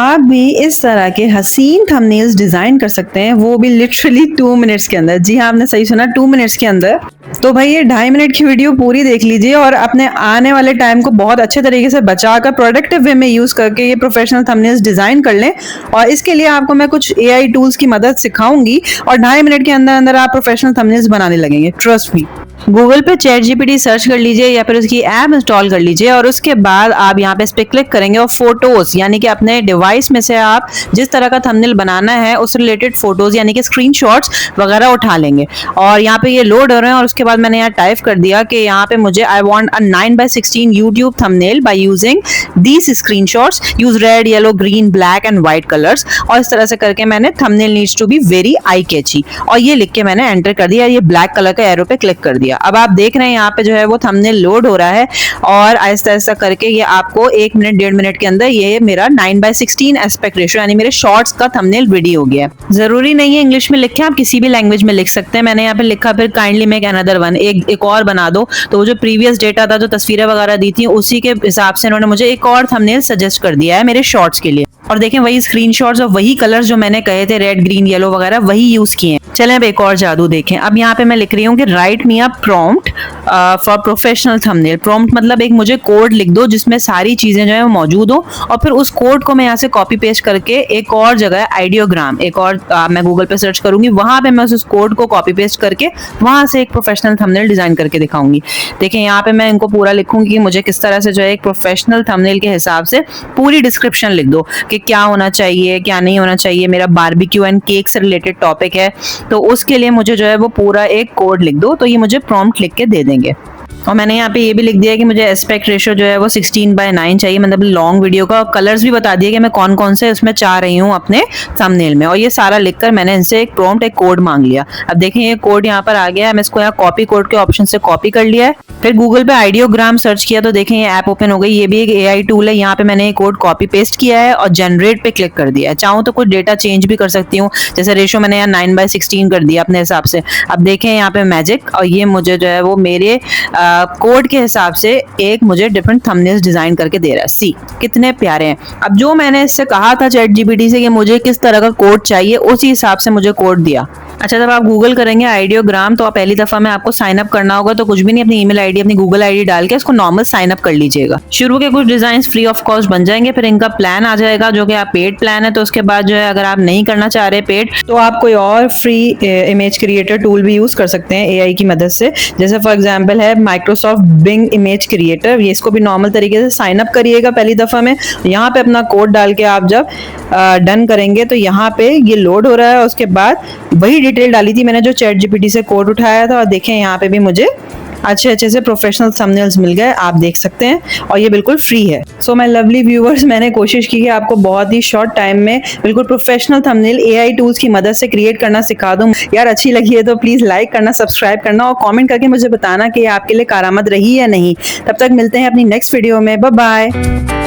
आप भी इस तरह के हसीन थंबनेल्स डिजाइन कर सकते हैं, वो भी लिटरली 2 मिनट्स के अंदर। जी हाँ, आपने सही सुना, 2 मिनट्स के अंदर। तो भाई ये 2.5 मिनट की वीडियो पूरी देख लीजिए और अपने आने वाले टाइम को बहुत अच्छे तरीके से बचाकर प्रोडक्टिव वे में यूज करके ये प्रोफेशनल थंबनेल्स डिजाइन कर लें। और इसके लिए आपको मैं कुछ एआई टूल्स की मदद सिखाऊंगी और 2.5 मिनट के अंदर अंदर आप प्रोफेशनल थंबनेल्स बनाने लगेंगे, ट्रस्ट मी। गूगल पे चैट जीपीटी सर्च कर लीजिए या फिर उसकी ऐप इंस्टॉल कर लीजिए और उसके बाद आप यहाँ पे इस पे क्लिक करेंगे और फोटोज यानी कि अपने डिवाइस में से आप जिस तरह का थंबनेल बनाना है उस रिलेटेड फोटोज यानी कि स्क्रीनशॉट्स वगैरह उठा लेंगे। और यहाँ पे ये लोड हो रहे हैं और उसके बाद मैंने यहाँ टाइप कर दिया कि यहाँ पे मुझे I want a 9:16 YouTube thumbnail by using these screenshots, use red, yellow, green, black and white colours. और इस तरह से करके मैंने thumbnail needs to be very eye catchy और ये लिख के मैंने एंटर कर दिया। ये ब्लैक कलर का एरो पे क्लिक कर दिया। अब आप देख रहे हैं यहाँ पे जो है वो थंबनेल लोड हो रहा है और आहिस्ता आहिस्ता करके ये आपको 1 मिनट 1.5 मिनट के अंदर ये मेरा 9:16 एस्पेक्ट रेशियो यानी मेरे शॉर्ट्स का थंबनेल रेडी हो गया है। जरूरी नहीं है इंग्लिश में लिखे, आप किसी भी लैंग्वेज में लिख सकते हैं। मैंने यहाँ पे लिखा फिर काइंडली मेक अनदर वन, एक और बना दो। तो वो जो प्रीवियस डेटा था, जो तस्वीरें वगैरह दी थी, उसी के हिसाब से इन्होंने मुझे एक और थंबनेल सजेस्ट कर दिया है मेरे शॉर्ट्स के लिए। और देखें वही स्क्रीनशॉट्स और वही कलर्स जो मैंने कहे थे रेड, ग्रीन, येलो वगैरह वही यूज किए हैं। चलें अब एक और जादू देखें। अब यहाँ पे मैं लिख रही हूँ कि right me a prompt for professional thumbnail. Prompt मतलब एक मुझे कोड लिख दो जिसमें सारी चीजें जो है वो मौजूद हो और फिर उस कोड को मैं यहाँ से कॉपी पेस्ट करके एक और जगह आइडियोग्राम, एक और मैं गूगल पे सर्च करूंगी, वहां पे मैं उस कोड को कॉपी पेस्ट करके वहां से एक प्रोफेशनल थंबनेल डिजाइन करके दिखाऊंगी। देखें यहाँ पे मैं इनको पूरा लिखूंगी कि मुझे किस तरह से जो है एक प्रोफेशनल थंबनेल के हिसाब से पूरी डिस्क्रिप्शन लिख दो कि क्या होना चाहिए, क्या नहीं होना चाहिए। मेरा बारबेक्यू एंड केक से रिलेटेड टॉपिक है तो उसके लिए मुझे जो है वो पूरा एक कोड लिख दो, तो ये मुझे प्रॉम्प्ट लिख के दे देंगे। और मैंने यहाँ पे ये भी लिख दिया कि मुझे एस्पेक्ट रेशियो जो है वो 16:9 चाहिए, मतलब लॉन्ग वीडियो का। और कलर्स भी बता दिए कि मैं कौन कौन से उसमें चाह रही हूँ अपने थंबनेल में। और ये सारा लिखकर मैंने इनसे एक प्रॉम्प्ट, एक कोड मांग लिया। अब देखें ये कोड यहाँ पर आ गया है। मैं इसको यहाँ कॉपी कोड के ऑप्शन से कॉपी कर लिया है। फिर गूगल पे आइडियोग्राम सर्च किया तो देखें ये ऐप ओपन हो गई। ये भी एक एआई टूल है। यहाँ पे मैंने ये कोड कॉपी पेस्ट किया है और जनरेट पे क्लिक कर दिया है। चाहूँ तो कुछ डेटा चेंज भी कर सकती हूँ, जैसे रेशियो मैंने यहाँ 9:16 कर दिया अपने हिसाब से। अब देखें यहाँ पे मैजिक, और ये मुझे जो है वो मेरे कोड के हिसाब से एक मुझे डिफरेंट थंबनेल्स डिजाइन करके दे रहा है। सी कितने प्यारे हैं। अब जो मैंने इससे कहा था चैट जीपीटी से कि मुझे किस तरह का कोड चाहिए, उसी हिसाब से मुझे कोड दिया। अच्छा, जब आप गूगल करेंगे आइडियोग्राम तो आप पहली दफा में आपको साइन अप करना होगा, तो कुछ भी नहीं, अपनी ईमेल आईडी, अपनी गूगल आईडी डाल के इसको नॉर्मल साइन अप कर लीजिएगा। शुरू के कुछ डिजाइन फ्री ऑफ कॉस्ट बन जाएंगे, फिर इनका प्लान आ जाएगा जो कि आप पेड प्लान है। तो उसके बाद जो है अगर आप नहीं करना चाह रहे पेड, तो आप कोई और फ्री इमेज क्रिएटर टूल भी यूज कर सकते हैं एआई की मदद से। जैसे फॉर एग्जाम्पल है माइक्रोसॉफ्ट बिंग इमेज क्रिएटर। ये इसको भी नॉर्मल तरीके से साइन अप करिएगा पहली दफा में। यहाँ पे अपना कोड डाल के आप जब डन करेंगे तो यहाँ पे ये लोड हो रहा है। उसके बाद वही डिटेल डाली थी मैंने जो चैट जीपीटी से कोड उठाया था, और देखें यहाँ पे भी मुझे अच्छे से प्रोफेशनल थंबनेल्स मिल गए, आप देख सकते हैं। और ये बिल्कुल फ्री है। सो माय लवली व्यूअर्स, मैंने कोशिश की कि आपको बहुत ही शॉर्ट टाइम में बिल्कुल प्रोफेशनल थंबनेल एआई टूल्स की मदद से क्रिएट करना सिखा दूं। यार अच्छी लगी है तो प्लीज लाइक करना, सब्सक्राइब करना और कमेंट करके मुझे बताना कि आपके लिए कारआमद रही या नहीं। तब तक मिलते हैं अपनी नेक्स्ट वीडियो में। Bye bye.